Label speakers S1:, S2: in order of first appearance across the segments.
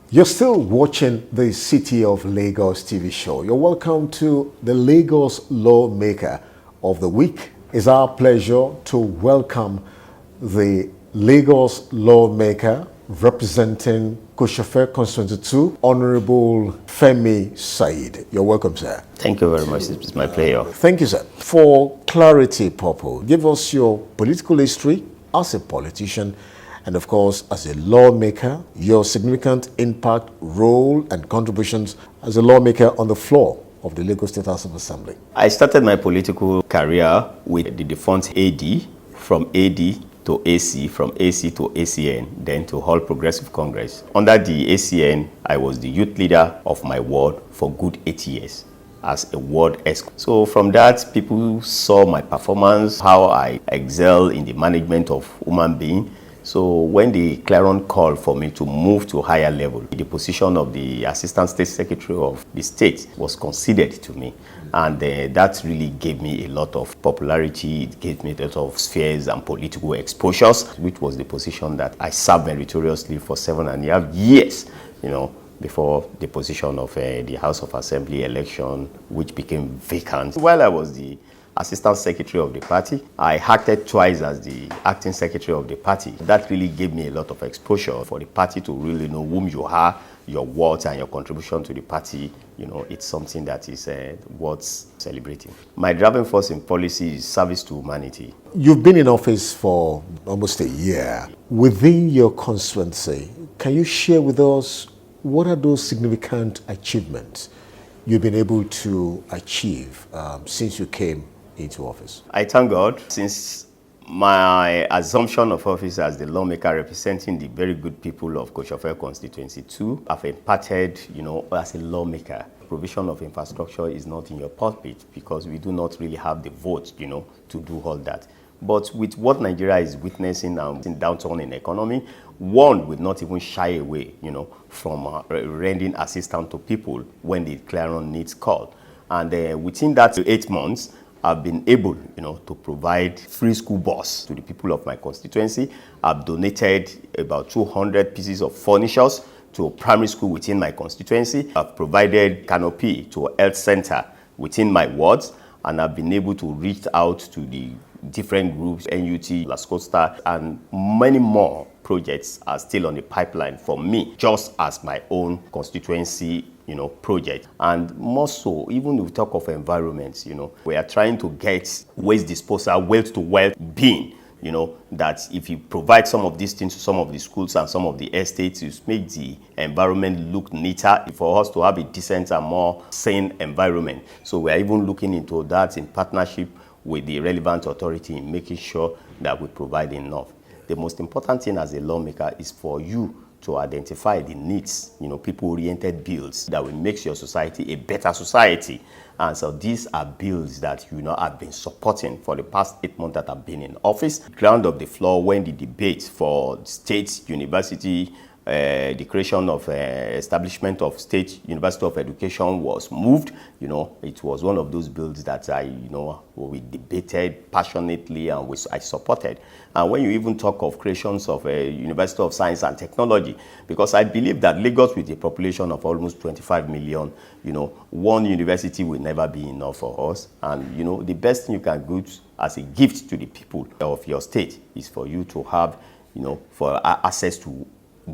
S1: You're still watching the City of Lagos TV show. You're welcome to the Lagos Lawmaker of the Week. It's our pleasure to welcome the Lagos Lawmaker representing Kosofe Constituency 2, Honorable FEMI Said. You're welcome, sir.
S2: Thank you very much. It's my pleasure.
S1: Thank you, sir. For clarity purpose, give us your political history as a politician and, of course, as a lawmaker, your significant impact, role, and contributions as a lawmaker on the floor of the Lagos State House of Assembly.
S2: I started my political career with the defunct AD, from AD to AC, from AC to ACN, then to All Progressive Congress. Under the ACN, I was the youth leader of my ward for good 8 years as a ward ESCO. So from that, people saw my performance, how I excel in the management of human beings. So when the clarion called for me to move to a higher level, the position of the Assistant State Secretary of the state was considered to me. And that really gave me a lot of popularity. It gave me a lot of spheres and political exposures, which was the position that I served meritoriously for 7.5 years, before the position of the House of Assembly election, which became vacant. While I was the Assistant Secretary of the party, I acted twice as the Acting Secretary of the party. That really gave me a lot of exposure for the party to really know whom you are, your worth, and your contribution to the party. It's something that is worth celebrating. My driving force in policy is service to humanity.
S1: You've been in office for almost a year. Within your constituency, can you share with us what are those significant achievements you've been able to achieve since you came into office?
S2: I thank God. Since my assumption of office as the lawmaker representing the very good people of Kosofe Constituency 2, I've imparted, as a lawmaker, provision of infrastructure is not in your pulpit because we do not really have the vote, to do all that. But with what Nigeria is witnessing now in downturn in economy, one would not even shy away, from rendering assistance to people when the clarion needs called. And within that 8 months, I've been able, to provide free school bus to the people of my constituency. I've donated about 200 pieces of furnitures to a primary school within my constituency. I've provided canopy to a health center within my wards, and I've been able to reach out to the different groups, NUT, Las Costa, and many more projects are still on the pipeline for me, just as my own constituency, project. And more so, even if we talk of environments, we are trying to get waste disposal, wealth to wealth being, that if you provide some of these things to some of the schools and some of the estates, you make the environment look neater for us to have a decent and more sane environment. So we are even looking into that in partnership with the relevant authority in making sure that we provide enough. The most important thing as a lawmaker is for you to identify the needs, people-oriented bills that will make your society a better society. And so these are bills that have been supporting for the past 8 months that I've been in office. Ground of the floor when the debate for state university, the creation of establishment of State University of Education was moved. It was one of those bills that we debated passionately and I supported. And when you even talk of creations of a University of Science and Technology, because I believe that Lagos, with a population of almost 25 million, one university will never be enough for us. And the best thing you can give as a gift to the people of your state is for you to have, for access to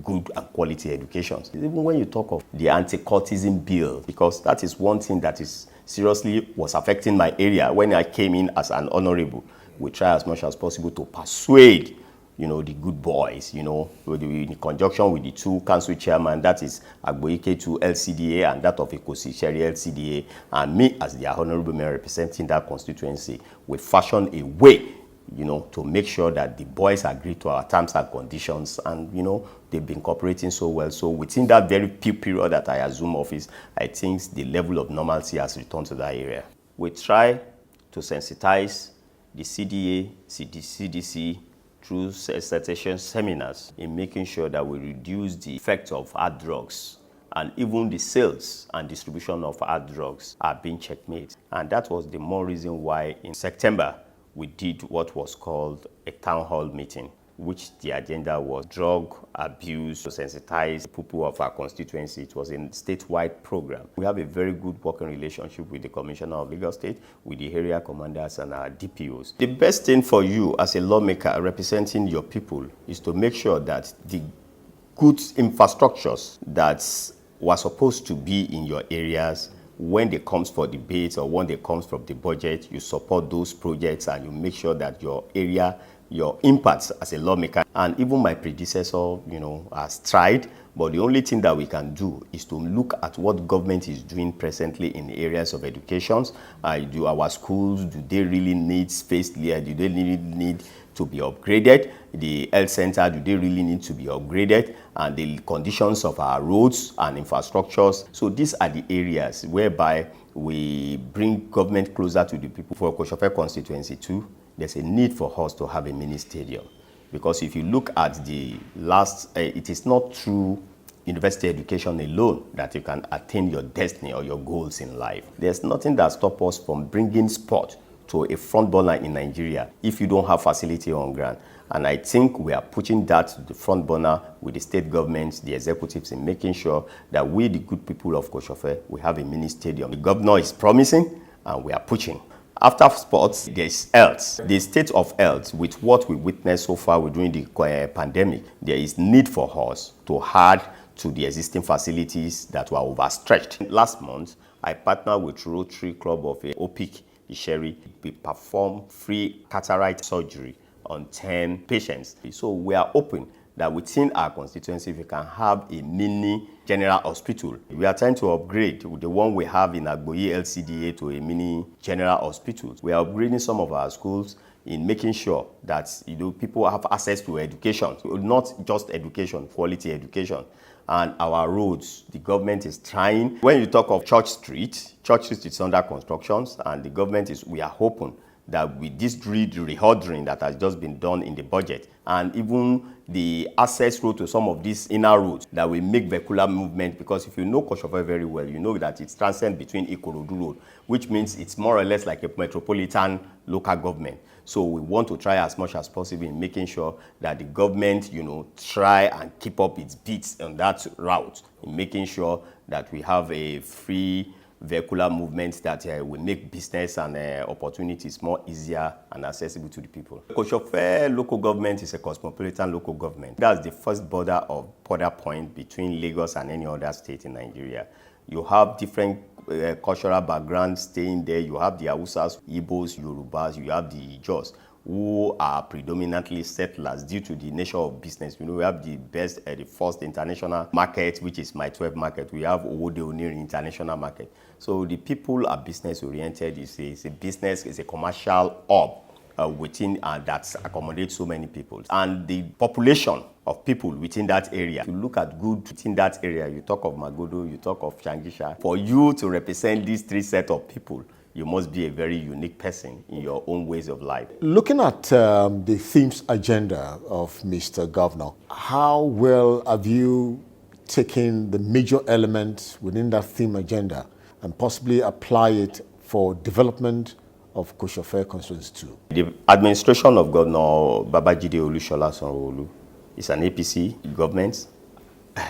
S2: good and quality education. Even when you talk of the anti-cultism bill, because that is one thing that is seriously was affecting my area when I came in as an honorable. We try as much as possible to persuade, the good boys, in conjunction with the two council chairmen, that is Agboike to LCDA and that of Ekosiseri LCDA, and me as the honorable mayor representing that constituency, we fashion a way, to make sure that the boys agree to our terms and conditions, and they've been cooperating so well. So within that very few period that I assume office, I think the level of normalcy has returned to that area. We try to sensitize the CDA, CDC through sensitization seminars in making sure that we reduce the effect of hard drugs, and even the sales and distribution of hard drugs are being checkmate. And that was the more reason why in September we did what was called a town hall meeting which the agenda was drug abuse to sensitize people of our constituency. It was a statewide program. We have a very good working relationship with the Commissioner of Lagos State, with the area commanders and our DPOs. The best thing for you as a lawmaker representing your people is to make sure that the good infrastructures that were supposed to be in your areas, when they comes for debate or when they comes from the budget, you support those projects and you make sure that your area, your impacts as a lawmaker, and even my predecessor, has tried, but the only thing that we can do is to look at what government is doing presently in the areas of education. Do our schools, do they really need space there? Do they really need to be upgraded? The health center, do they really need to be upgraded? And the conditions of our roads and infrastructures. So these are the areas whereby we bring government closer to the people. For Kosofe Constituency 2, there's a need for us to have a mini stadium. Because if you look at the last, it is not through university education alone that you can attain your destiny or your goals in life. There's nothing that stops us from bringing sport to a front burner in Nigeria if you don't have facility on ground. And I think we are pushing that to the front burner with the state governments, the executives, in making sure that we, the good people of Kosofe, we have a mini stadium. The governor is promising and we are pushing. After sports, there's health. The state of health, with what we witnessed so far during the pandemic, there is need for us to add to the existing facilities that were overstretched. Last month, I partnered with Rotary Club of OPIC, Sherry. We perform free cataract surgery on 10 patients. So we are hoping that within our constituency, we can have a mini general hospital. We are trying to upgrade the one we have in Agboyi LCDA to a mini general hospital. We are upgrading some of our schools in making sure that people have access to education, not just education, quality education. And our roads, the government is trying. When you talk of Church Street is under construction, and the government we are hoping that with this reordering that has just been done in the budget, and even the access road to some of these inner roads, that will make vehicular movement, because if you know Kosofe very well, you know that it's transcend between Ikorodu Road, which means it's more or less like a metropolitan local government. So we want to try as much as possible in making sure that the government, try and keep up its beats on that route, in making sure that we have a free vehicular movement that will make business and opportunities more easier and accessible to the people. Kosofe local government is a cosmopolitan local government. That's the first border point between Lagos and any other state in Nigeria. You have different cultural backgrounds staying there. You have the Hausas, Igbos, Yorubas, you have the Ijos, who are predominantly settlers due to the nature of business. We have the best, the first international market, which is My 12 market. We have Owode Oniri international market. So the people are business oriented. It's a business, it's a commercial hub within that accommodates so many people. And the population of people within that area, if you look at good within that area, you talk of Magodo, you talk of Shangisha. For you to represent these three sets of people, you must be a very unique person in your own ways of life.
S1: Looking at the themes agenda of Mr. Governor, how well have you taken the major elements within that theme agenda and possibly apply it for development of Kosofe Constituency 2?
S2: The administration of Governor Babajide Olushola Sanwo-Olu is an APC government.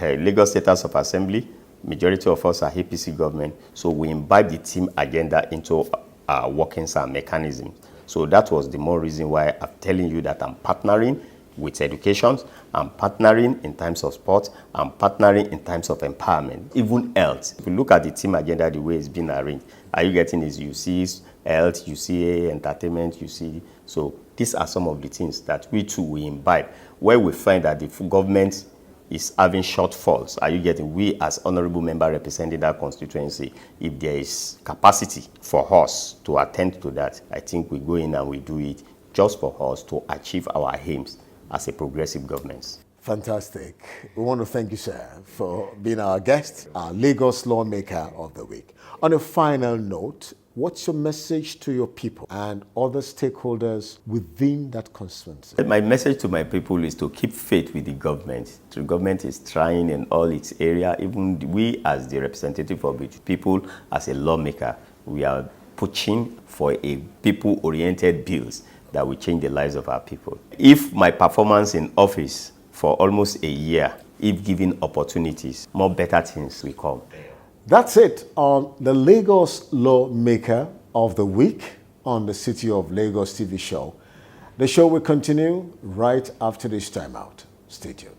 S2: Lagos State House of Assembly, majority of us are APC government, so we imbibe the team agenda into our workings and mechanisms. So that was the more reason why I'm telling you that I'm partnering with education, I'm partnering in times of sport, I'm partnering in times of empowerment, even health. If you look at the team agenda, the way it's been arranged, are you getting this? You see health, you see entertainment, you see. So these are some of the things that we too will imbibe, where we find that the government is having shortfalls. Are you getting? We as honorable member representing that constituency, if there is capacity for us to attend to that, I think we go in and we do it just for us to achieve our aims as a progressive government.
S1: Fantastic. We want to thank you, sir, for being our guest, our Lagos Lawmaker of the Week. On a final note, what's your message to your people and other stakeholders within that constituency?
S2: My message to my people is to keep faith with the government. The government is trying in all its area. Even we as the representative of the people, as a lawmaker, we are pushing for a people-oriented bills that will change the lives of our people. If my performance in office for almost a year, if given opportunities, more better things will come.
S1: That's it on the Lagos Lawmaker of the Week on the City of Lagos TV show. The show will continue right after this time out. Stay tuned.